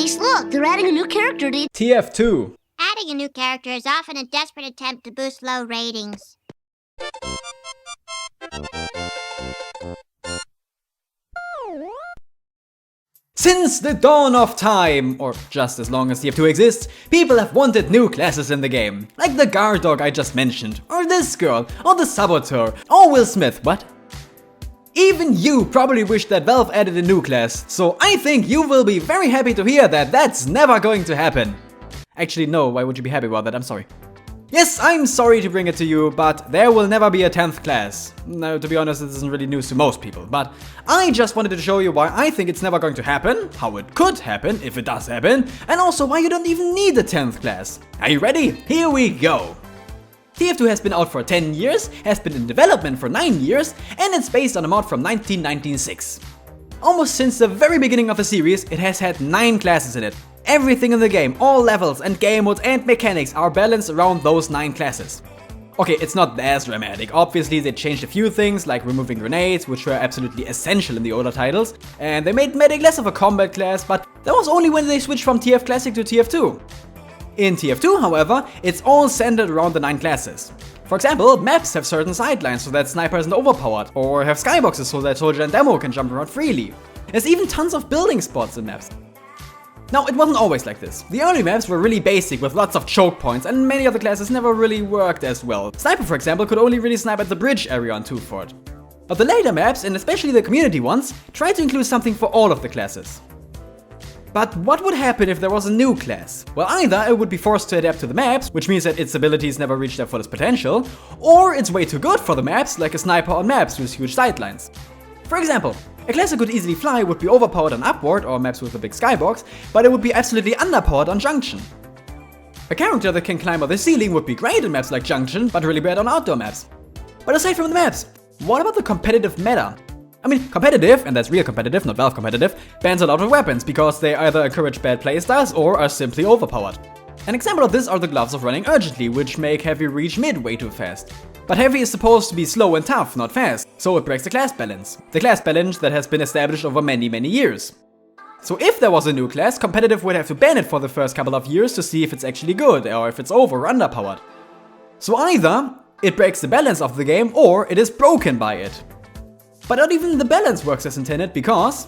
Ace, look, they're adding a new character to TF2. Adding a new character is often a desperate attempt to boost low ratings. Since the dawn of time, or just as long as TF2 exists, people have wanted new classes in the game. Like the guard dog I just mentioned, or this girl, or the saboteur, or Will Smith, what? Even you probably wish that Valve added a new class, so I think you will be very happy to hear that that's never going to happen. Actually no, why would you be happy about that? I'm sorry. Yes, I'm sorry to bring it to you, but there will never be a 10th class. No, to be honest, this isn't really news to most people, but I just wanted to show you why I think it's never going to happen, how it could happen, if it does happen, and also why you don't even need a 10th class. Are you ready? Here we go! TF2 has been out for 10 years, has been in development for 9 years, and it's based on a mod from 1996. Almost since the very beginning of the series, it has had 9 classes in it. Everything in the game, all levels and game modes and mechanics are balanced around those 9 classes. Okay, it's not as dramatic. Obviously they changed a few things, like removing grenades, which were absolutely essential in the older titles, and they made Medic less of a combat class, but that was only when they switched from TF Classic to TF2. In TF2, however, it's all centered around the 9 classes. For example, maps have certain sidelines so that Sniper isn't overpowered, or have skyboxes so that Soldier and Demo can jump around freely. There's even tons of building spots in maps. Now, it wasn't always like this. The early maps were really basic with lots of choke points, and many other classes never really worked as well. Sniper, for example, could only really snipe at the bridge area on Toothfort. But the later maps, and especially the community ones, tried to include something for all of the classes. But what would happen if there was a new class? Well, either it would be forced to adapt to the maps, which means that its abilities never reach their fullest potential, or it's way too good for the maps, like a sniper on maps with huge sightlines. For example, a class that could easily fly would be overpowered on Upward, or maps with a big skybox, but it would be absolutely underpowered on Junction. A character that can climb up the ceiling would be great in maps like Junction, but really bad on outdoor maps. But aside from the maps, what about the competitive meta? I mean, competitive, and that's real competitive, not Valve competitive, bans a lot of weapons because they either encourage bad playstyles or are simply overpowered. An example of this are the gloves of running urgently, which make Heavy reach mid way too fast. But Heavy is supposed to be slow and tough, not fast, so it breaks the class balance. The class balance that has been established over many years. So if there was a new class, competitive would have to ban it for the first couple of years to see if it's actually good, or if it's over or underpowered. So either it breaks the balance of the game, or it is broken by it. But not even the balance works as intended, because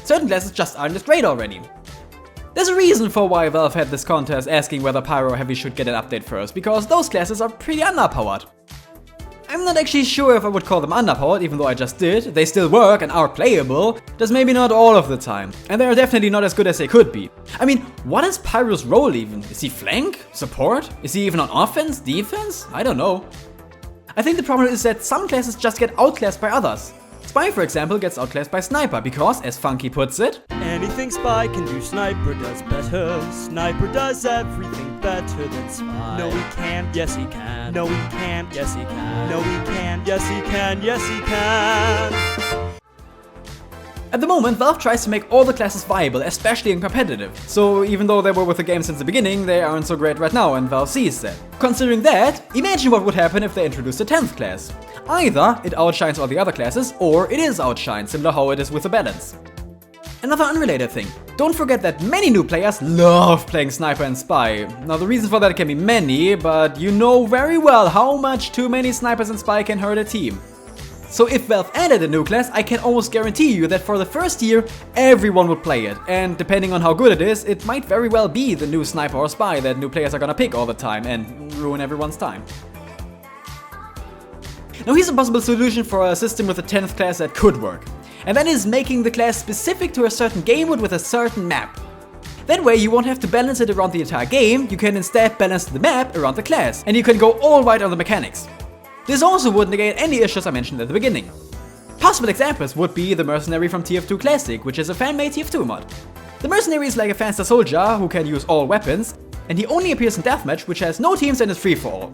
certain classes just aren't as great already. There's a reason for why Valve had this contest asking whether Pyro or Heavy should get an update first, because those classes are pretty underpowered. I'm not actually sure if I would call them underpowered, even though I just did. They still work and are playable, just maybe not all of the time. And they are definitely not as good as they could be. I mean, what is Pyro's role even? Is he flank? Support? Is he even on offense? Defense? I don't know. I think the problem is that some classes just get outclassed by others. Spy, for example, gets outclassed by Sniper because, as Funky puts it, anything Spy can do, Sniper does better. Sniper does everything better than Spy. No, he can't. Yes, he can. No, he can't. Yes, he can. No, he can't. Yes, he can. Yes, he can. At the moment, Valve tries to make all the classes viable, especially in competitive. So even though they were with the game since the beginning, they aren't so great right now, and Valve sees that. Considering that, imagine what would happen if they introduced a 10th class. Either it outshines all the other classes, or it is outshined, similar how it is with the balance. Another unrelated thing. Don't forget that many new players love playing Sniper and Spy. Now the reasons for that can be many, but you know very well how much too many Snipers and Spy can hurt a team. So if Valve added a new class, I can almost guarantee you that for the first year, everyone would play it. And depending on how good it is, it might very well be the new Sniper or Spy that new players are gonna pick all the time and ruin everyone's time. Now here's a possible solution for a system with a 10th class that could work. And that is making the class specific to a certain game mode with a certain map. That way you won't have to balance it around the entire game, you can instead balance the map around the class, and you can go all right on the mechanics. This also would negate any issues I mentioned at the beginning. Possible examples would be the Mercenary from TF2 Classic, which is a fan-made TF2 mod. The Mercenary is like a faster soldier who can use all weapons, and he only appears in Deathmatch, which has no teams and is free for all.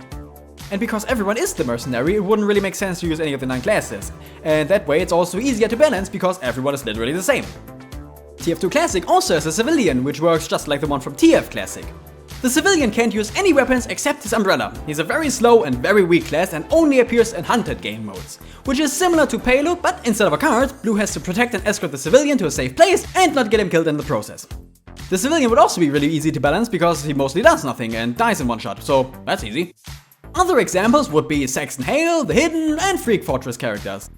And because everyone is the Mercenary, it wouldn't really make sense to use any of the 9 classes. And that way it's also easier to balance because everyone is literally the same. TF2 Classic also has a Civilian, which works just like the one from TF Classic. The Civilian can't use any weapons except his umbrella. He's a very slow and very weak class and only appears in hunted game modes. Which is similar to Payload, but instead of a card, Blue has to protect and escort the Civilian to a safe place and not get him killed in the process. The civilian would also be really easy to balance because he mostly does nothing and dies in one shot, so that's easy. Other examples would be Saxon Hale, the Hidden, and Freak Fortress characters.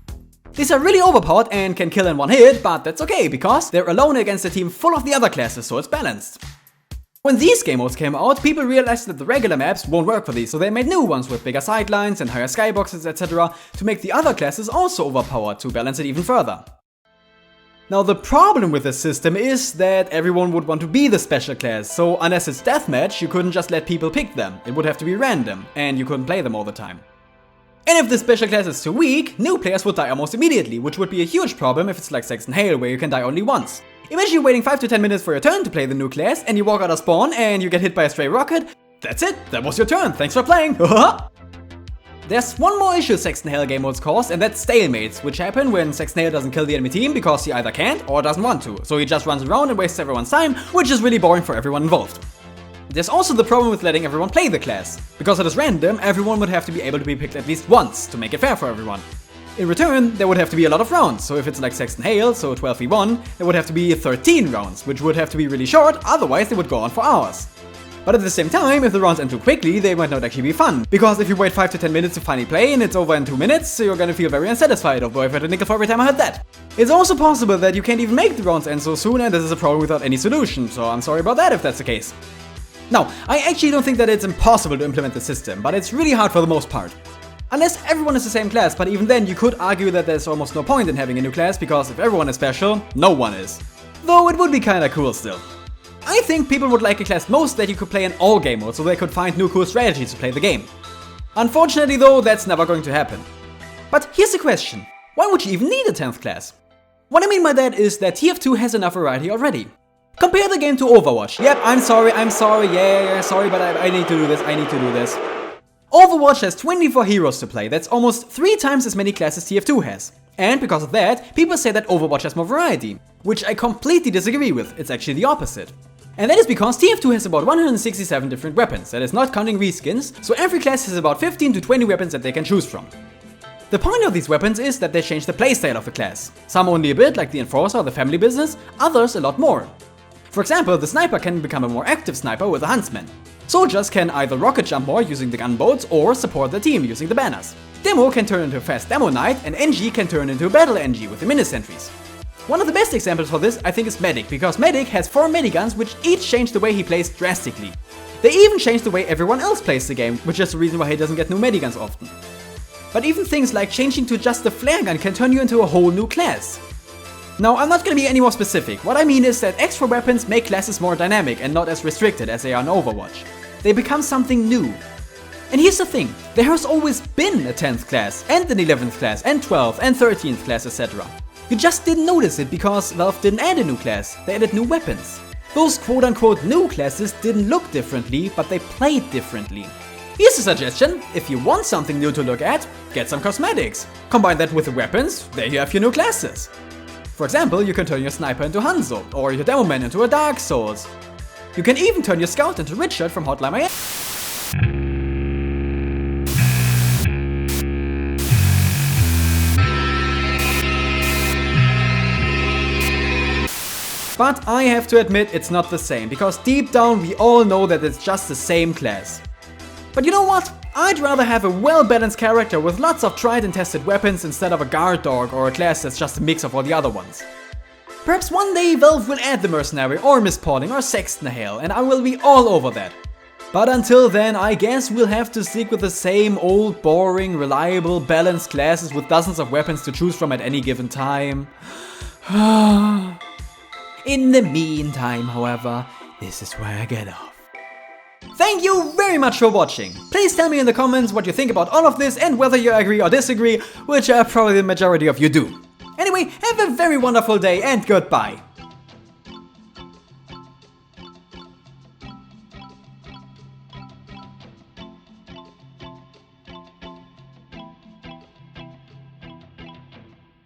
These are really overpowered and can kill in one hit, but that's okay because they're alone against a team full of the other classes, so it's balanced. When these game modes came out, people realized that the regular maps won't work for these, so they made new ones with bigger sidelines and higher skyboxes, etc. to make the other classes also overpowered to balance it even further. Now the problem with this system is that everyone would want to be the special class, so unless it's deathmatch, you couldn't just let people pick them. It would have to be random, and you couldn't play them all the time. And if the special class is too weak, new players would die almost immediately, which would be a huge problem if it's like Saxon Hale, where you can die only once. Imagine you're waiting 5 to 10 minutes for your turn to play the new class, and you walk out of spawn and you get hit by a stray rocket. That's it, that was your turn, thanks for playing! There's one more issue Saxon Hale game modes cause, and that's stalemates, which happen when Saxon Hale doesn't kill the enemy team because he either can't or doesn't want to, so he just runs around and wastes everyone's time, which is really boring for everyone involved. There's also the problem with letting everyone play the class. Because it is random, everyone would have to be able to be picked at least once to make it fair for everyone. In return, there would have to be a lot of rounds, so if it's like Saxon Hale, so 12v1, there would have to be 13 rounds, which would have to be really short, otherwise they would go on for hours. But at the same time, if the rounds end too quickly, they might not actually be fun. Because if you wait 5 to 10 minutes to finally play and it's over in 2 minutes, you're gonna feel very unsatisfied, although I've had a nickel for every time I heard that. It's also possible that you can't even make the rounds end so soon, and this is a problem without any solution, so I'm sorry about that if that's the case. Now, I actually don't think that it's impossible to implement the system, but it's really hard for the most part. Unless everyone is the same class, but even then you could argue that there's almost no point in having a new class, because if everyone is special, no one is. Though it would be kinda cool still. I think people would like a class most that you could play in all game modes so they could find new cool strategies to play the game. Unfortunately though, that's never going to happen. But here's the question, why would you even need a 10th class? What I mean by that is that TF2 has enough variety already. Compare the game to Overwatch. Yep, I'm sorry, yeah, sorry, but I need to do this, Overwatch has 24 heroes to play, that's almost 3 times as many classes TF2 has. And because of that, people say that Overwatch has more variety, which I completely disagree with, it's actually the opposite. And that is because TF2 has about 167 different weapons, that is not counting reskins, so every class has about 15 to 20 weapons that they can choose from. The point of these weapons is that they change the playstyle of the class. Some only a bit, like the Enforcer or the Family Business, others a lot more. For example, the Sniper can become a more active sniper with a Huntsman. Soldiers can either rocket jump more using the gunboats or support the team using the banners. Demo can turn into a fast Demo Knight, and NG can turn into a Battle NG with the Mini-Sentries. One of the best examples for this I think is Medic, because Medic has 4 miniguns which each change the way he plays drastically. They even change the way everyone else plays the game, which is the reason why he doesn't get new miniguns often. But even things like changing to just the flare gun can turn you into a whole new class. Now, I'm not gonna be any more specific. What I mean is that extra weapons make classes more dynamic and not as restricted as they are in Overwatch. They become something new. And here's the thing, there has always been a 10th class, and an 11th class, and 12th, and 13th class, etc. You just didn't notice it because Valve didn't add a new class, they added new weapons. Those quote-unquote new classes didn't look differently, but they played differently. Here's a suggestion, if you want something new to look at, get some cosmetics. Combine that with the weapons, there you have your new classes. For example, you can turn your Sniper into Hanzo, or your Demoman into a Dark Souls. You can even turn your Scout into Richard from Hotline Miami. But I have to admit it's not the same, because deep down we all know that it's just the same class. But you know what? I'd rather have a well-balanced character with lots of tried and tested weapons instead of a guard dog or a class that's just a mix of all the other ones. Perhaps one day Valve will add the Mercenary or Mispawning or Saxon Hale, and I will be all over that. But until then, I guess we'll have to stick with the same old, boring, reliable, balanced classes with dozens of weapons to choose from at any given time. In the meantime, however, this is where I get off. Thank you very much for watching. Please tell me in the comments what you think about all of this and whether you agree or disagree, which probably the majority of you do. Anyway, have a very wonderful day and goodbye.